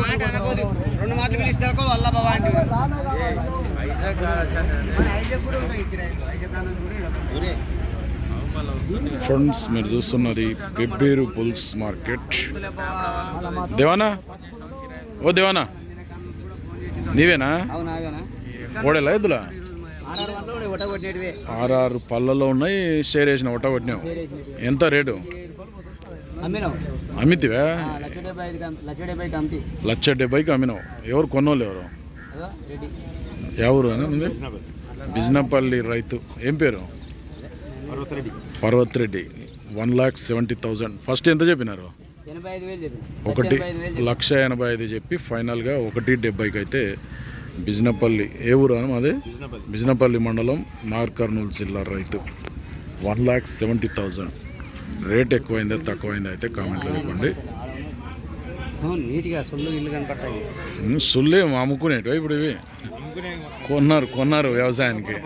మాట అనబోదు, 2 మాటలు పిలిస్తాకో వల్ల బాబా అంటే ఫ్రెండ్స్ మీరు చూస్తున్నది పెబ్బేరు బుల్స్ మార్కెట్. దేవానా, ఓ దేవానా, నీవేనా? కోడేలా ఎద్దులా? 6 పళ్ళలో ఉన్నాయి. షేర్ వేసిన ఒట్ట కొట్టినావు. ఎంత రేటు? అమ్మితివా? 1,70,000కి అమ్మినావు. ఎవరు కొన్నోళ్ళు? ఎవరు అని ఉంది? బిజినపల్లి రైతు. ఏం పేరు? పర్వత్ రెడ్డి. 1,70,000. ఫస్ట్ ఎంత చెప్పినారు? 1,85,000 చెప్పి ఫైనల్గా 1,70,000కి అయితే బిజినపల్లి. ఏ ఊరు అని మాది? బిజినపల్లి మండలం, నాగర్ కర్నూలు జిల్లా రైతు. 1,70,000. రేట్ ఎక్కువైందా తక్కువైందా అయితే కామెంట్లో చెప్పండి. సుల్లే అమ్ముకునేటివా ఇప్పుడు? ఇవి కొన్నారు వ్యవసాయానికి.